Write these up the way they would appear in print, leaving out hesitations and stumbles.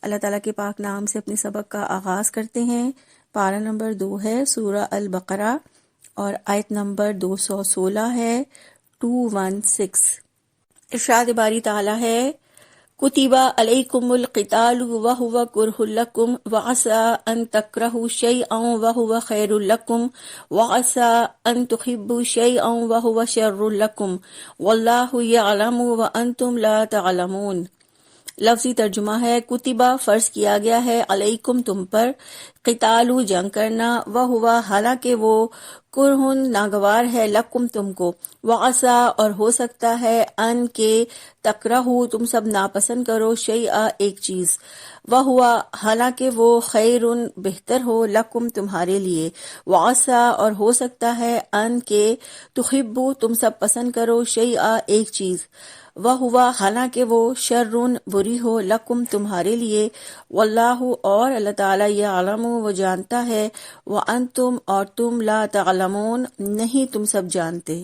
اللہ تعالیٰ کے پاک نام سے اپنے سبق کا آغاز کرتے ہیں۔ پارہ نمبر 2 ہے سورہ البقرہ اور آیت نمبر 216 ہے 216۔ ارشاد باری تعالیٰ ہے کتب علیکم القتال وہو کرہ لکم وعسى ان تکرہوا شیئا وہو خیر لکم وعسى ان تحبوا شیئا وہو شر لکم واللہ یعلم وانتم لا تعلمون۔ لفظی ترجمہ ہے کتبہ فرض کیا گیا ہے علیکم تم پر، قتالو جنگ کرنا، وہوا حالانکہ وہ کرہن ناگوار ہے، لکم تم کو، وعسا اور ہو سکتا ہے، ان کے تکرہو تم سب ناپسند کرو، شیئا ایک چیز، وہوا حالانکہ وہ خیرن بہتر ہو، لکم تمہارے لیے، وعسا اور ہو سکتا ہے، ان کے تحبو تم سب پسند کرو، شیئا ایک چیز، وہوا حالانکہ وہ شرٌ بری ہو، لکم تمہارے لیے، واللہ اور اللہ تعالیٰ یعلم وہ جانتا ہے، وانتم اور تم لا تعلمون نہیں تم سب جانتے۔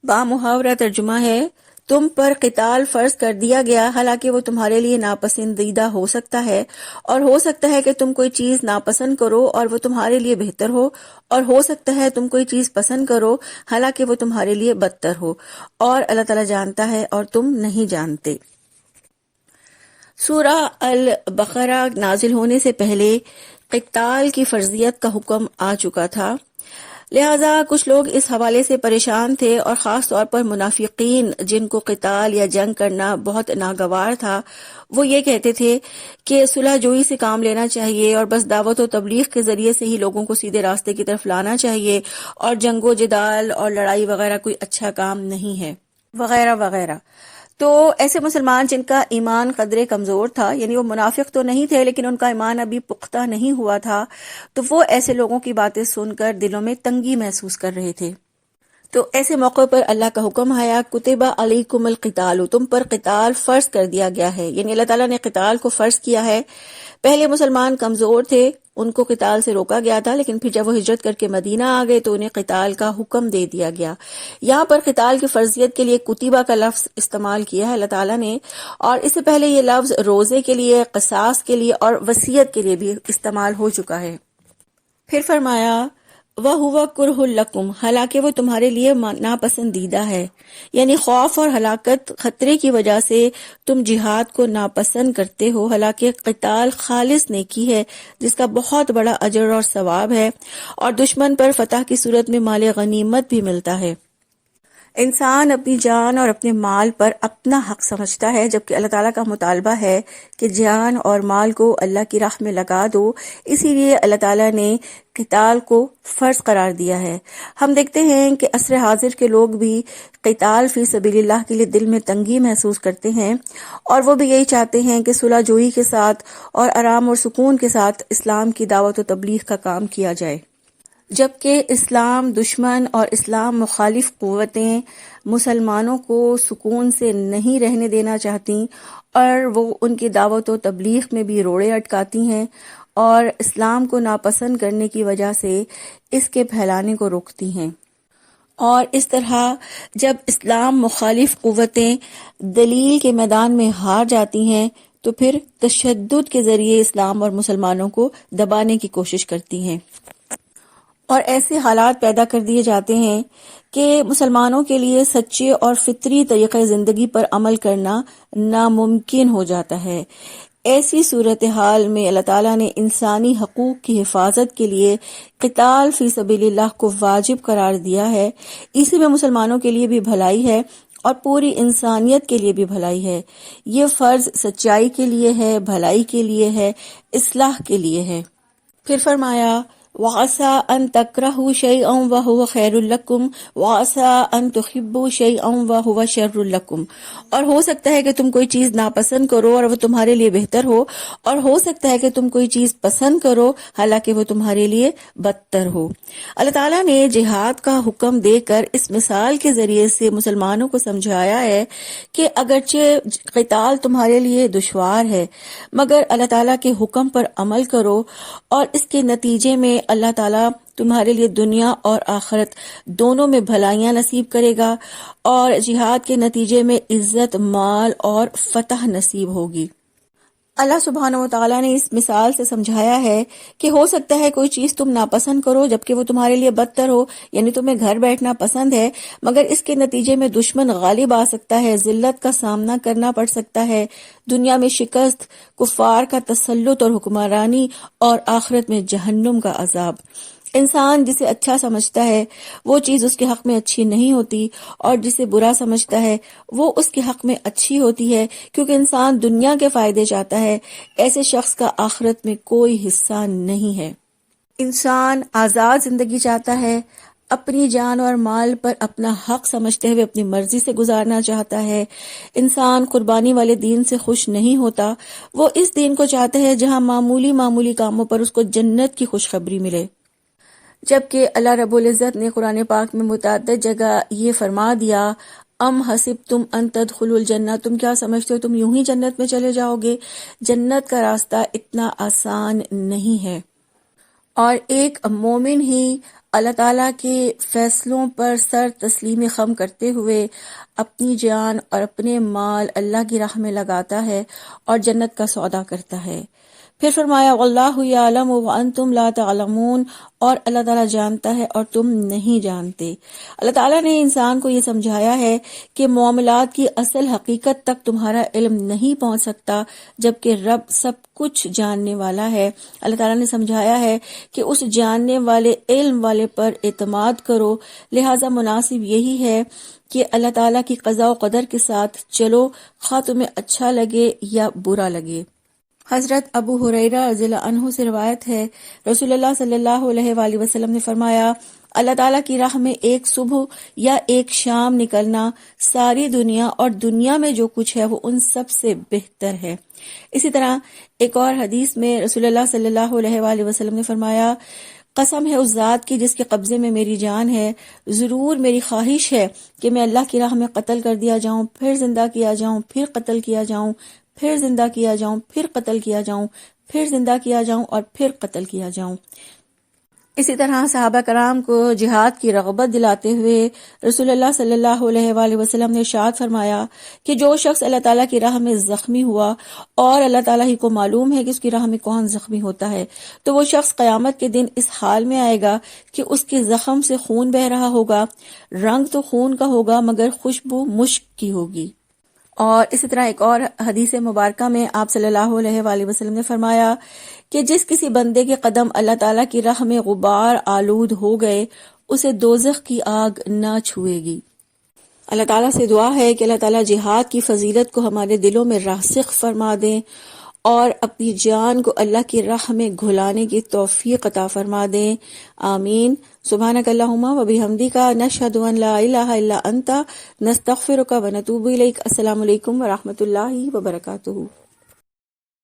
با محاورہ ترجمہ ہے تم پر قتال فرض کر دیا گیا حالانکہ وہ تمہارے لیے ناپسندیدہ ہو سکتا ہے، اور ہو سکتا ہے کہ تم کوئی چیز ناپسند کرو اور وہ تمہارے لیے بہتر ہو، اور ہو سکتا ہے تم کوئی چیز پسند کرو حالانکہ وہ تمہارے لیے بدتر ہو، اور اللہ تعالیٰ جانتا ہے اور تم نہیں جانتے۔ سورہ البقرہ نازل ہونے سے پہلے قتال کی فرضیت کا حکم آ چکا تھا، لہٰذا کچھ لوگ اس حوالے سے پریشان تھے، اور خاص طور پر منافقین جن کو قتال یا جنگ کرنا بہت ناگوار تھا، وہ یہ کہتے تھے کہ صلح جوئی سے کام لینا چاہیے اور بس دعوت و تبلیغ کے ذریعے سے ہی لوگوں کو سیدھے راستے کی طرف لانا چاہیے، اور جنگ و جدال اور لڑائی وغیرہ کوئی اچھا کام نہیں ہے، وغیرہ وغیرہ۔ تو ایسے مسلمان جن کا ایمان قدرے کمزور تھا، یعنی وہ منافق تو نہیں تھے لیکن ان کا ایمان ابھی پختہ نہیں ہوا تھا، تو وہ ایسے لوگوں کی باتیں سن کر دلوں میں تنگی محسوس کر رہے تھے۔ تو ایسے موقع پر اللہ کا حکم آیا کتب علیکم القتال، تم پر قتال فرض کر دیا گیا ہے، یعنی اللہ تعالیٰ نے قتال کو فرض کیا ہے۔ پہلے مسلمان کمزور تھے، ان کو قتال سے روکا گیا تھا، لیکن پھر جب وہ ہجرت کر کے مدینہ آ گئے تو انہیں قتال کا حکم دے دیا گیا۔ یہاں پر قتال کی فرضیت کے لیے کتبہ کا لفظ استعمال کیا ہے اللہ تعالیٰ نے، اور اس سے پہلے یہ لفظ روزے کے لیے، قصاص کے لیے اور وصیت کے لیے بھی استعمال ہو چکا ہے۔ پھر فرمایا وَهُوَ كُرْهٌ لَكُمْ، حالانکہ وہ تمہارے لیے ناپسندیدہ ہے، یعنی خوف اور ہلاکت خطرے کی وجہ سے تم جہاد کو ناپسند کرتے ہو، حالانکہ قتال خالص نیکی ہے جس کا بہت بڑا اجر اور ثواب ہے، اور دشمن پر فتح کی صورت میں مال غنیمت بھی ملتا ہے۔ انسان اپنی جان اور اپنے مال پر اپنا حق سمجھتا ہے، جبکہ اللہ تعالیٰ کا مطالبہ ہے کہ جان اور مال کو اللہ کی راہ میں لگا دو، اسی لیے اللہ تعالیٰ نے قتال کو فرض قرار دیا ہے۔ ہم دیکھتے ہیں کہ عصر حاضر کے لوگ بھی قتال فی سبیل اللہ کے لیے دل میں تنگی محسوس کرتے ہیں، اور وہ بھی یہی چاہتے ہیں کہ صلح جوئی کے ساتھ اور آرام اور سکون کے ساتھ اسلام کی دعوت و تبلیغ کا کام کیا جائے، جبکہ اسلام دشمن اور اسلام مخالف قوتیں مسلمانوں کو سکون سے نہیں رہنے دینا چاہتی، اور وہ ان کی دعوت و تبلیغ میں بھی روڑے اٹکاتی ہیں، اور اسلام کو ناپسند کرنے کی وجہ سے اس کے پھیلانے کو روکتی ہیں۔ اور اس طرح جب اسلام مخالف قوتیں دلیل کے میدان میں ہار جاتی ہیں تو پھر تشدد کے ذریعے اسلام اور مسلمانوں کو دبانے کی کوشش کرتی ہیں، اور ایسے حالات پیدا کر دیے جاتے ہیں کہ مسلمانوں کے لیے سچے اور فطری طریقے زندگی پر عمل کرنا ناممکن ہو جاتا ہے۔ ایسی صورتحال میں اللہ تعالیٰ نے انسانی حقوق کی حفاظت کے لیے قتال فی سبیل اللہ کو واجب قرار دیا ہے۔ اسی میں مسلمانوں کے لیے بھی بھلائی ہے اور پوری انسانیت کے لیے بھی بھلائی ہے۔ یہ فرض سچائی کے لیے ہے، بھلائی کے لیے ہے، اصلاح کے لیے ہے۔ پھر فرمایا وَعَسَىٰ أَن تَكْرَهُوا شَيْئًا وَهُوَ خَيْرٌ لَكُمْ وَعَسَىٰ أَن تُحِبُّوا شَيْئًا وَهُوَ شَرٌ لَكُمْ، اور ہو سکتا ہے کہ تم کوئی چیز ناپسند کرو اور وہ تمہارے لیے بہتر ہو، اور ہو سکتا ہے کہ تم کوئی چیز پسند کرو حالانکہ وہ تمہارے لیے بدتر ہو۔ اللہ تعالیٰ نے جہاد کا حکم دے کر اس مثال کے ذریعے سے مسلمانوں کو سمجھایا ہے کہ اگرچہ قتال تمہارے لیے دشوار ہے، مگر اللہ تعالیٰ کے حکم پر عمل کرو، اور اس کے نتیجے میں اللہ تعالیٰ تمہارے لیے دنیا اور آخرت دونوں میں بھلائیاں نصیب کرے گا، اور جہاد کے نتیجے میں عزت، مال اور فتح نصیب ہوگی۔ اللہ سبحانہ و تعالیٰ نے اس مثال سے سمجھایا ہے کہ ہو سکتا ہے کوئی چیز تم ناپسند کرو جبکہ وہ تمہارے لیے بدتر ہو، یعنی تمہیں گھر بیٹھنا پسند ہے مگر اس کے نتیجے میں دشمن غالب آ سکتا ہے، ذلت کا سامنا کرنا پڑ سکتا ہے، دنیا میں شکست، کفار کا تسلط اور حکمرانی، اور آخرت میں جہنم کا عذاب۔ انسان جسے اچھا سمجھتا ہے وہ چیز اس کے حق میں اچھی نہیں ہوتی، اور جسے برا سمجھتا ہے وہ اس کے حق میں اچھی ہوتی ہے، کیونکہ انسان دنیا کے فائدے چاہتا ہے، ایسے شخص کا آخرت میں کوئی حصہ نہیں ہے۔ انسان آزاد زندگی چاہتا ہے، اپنی جان اور مال پر اپنا حق سمجھتے ہوئے اپنی مرضی سے گزارنا چاہتا ہے۔ انسان قربانی والے دین سے خوش نہیں ہوتا، وہ اس دین کو چاہتا ہے جہاں معمولی کاموں پر اس کو جنت کی خوشخبری ملے۔ جبکہ اللہ رب العزت نے قرآن پاک میں متعدد جگہ یہ فرما دیا، ام حسبتم ان تدخلوا الجنہ، تم کیا سمجھتے ہو تم یوں ہی جنت میں چلے جاؤ گے؟ جنت کا راستہ اتنا آسان نہیں ہے، اور ایک مومن ہی اللہ تعالیٰ کے فیصلوں پر سر تسلیم خم کرتے ہوئے اپنی جان اور اپنے مال اللہ کی راہ میں لگاتا ہے اور جنت کا سودا کرتا ہے۔ پھر فرمایا واللہ یعلم وانتم لا تعلمون، اور اللہ تعالیٰ جانتا ہے اور تم نہیں جانتے۔ اللہ تعالیٰ نے انسان کو یہ سمجھایا ہے کہ معاملات کی اصل حقیقت تک تمہارا علم نہیں پہنچ سکتا، جبکہ رب سب کچھ جاننے والا ہے۔ اللہ تعالیٰ نے سمجھایا ہے کہ اس جاننے والے علم والے پر اعتماد کرو، لہٰذا مناسب یہی ہے کہ اللہ تعالیٰ کی قضاء و قدر کے ساتھ چلو، خواہ تمہیں اچھا لگے یا برا لگے۔ حضرت ابو ہریرہ رضی اللہ عنہ سے روایت ہے، رسول اللہ صلی اللہ علیہ وآلہ وسلم نے فرمایا، اللہ تعالیٰ کی راہ میں ایک صبح یا ایک شام نکلنا ساری دنیا اور دنیا میں جو کچھ ہے وہ ان سب سے بہتر ہے۔ اسی طرح ایک اور حدیث میں رسول اللہ صلی اللہ علیہ وآلہ وسلم نے فرمایا، قسم ہے اس ذات کی جس کے قبضے میں میری جان ہے، ضرور میری خواہش ہے کہ میں اللہ کی راہ میں قتل کر دیا جاؤں، پھر زندہ کیا جاؤں، پھر قتل کیا جاؤں، پھر زندہ کیا جاؤں، پھر قتل کیا جاؤں، پھر زندہ کیا جاؤں اور پھر قتل کیا جاؤں۔ اسی طرح صحابہ کرام کو جہاد کی رغبت دلاتے ہوئے رسول اللہ صلی اللہ علیہ وآلہ وسلم نے ارشاد فرمایا کہ جو شخص اللہ تعالیٰ کی راہ میں زخمی ہوا، اور اللہ تعالیٰ ہی کو معلوم ہے کہ اس کی راہ میں کون زخمی ہوتا ہے، تو وہ شخص قیامت کے دن اس حال میں آئے گا کہ اس کے زخم سے خون بہہ رہا ہوگا، رنگ تو خون کا ہوگا مگر خوشبو مشک کی ہوگی۔ اور اسی طرح ایک اور حدیث مبارکہ میں آپ صلی اللہ علیہ وآلہ وسلم نے فرمایا کہ جس کسی بندے کے قدم اللہ تعالیٰ کی راہ میں غبار آلود ہو گئے، اسے دوزخ کی آگ نہ چھوئے گی۔ اللہ تعالیٰ سے دعا ہے کہ اللہ تعالیٰ جہاد کی فضیلت کو ہمارے دلوں میں راسخ فرما دیں اور اپنی جان کو اللہ کی راہ میں گھلانے کی توفیق عطا فرما دیں، آمین۔ سبحانک اللہم و بحمدک، نشہد ان لا الہ الا انت، نستغفرک و نتوب الیک۔ السلام علیکم و رحمۃ اللہ وبرکاتہ۔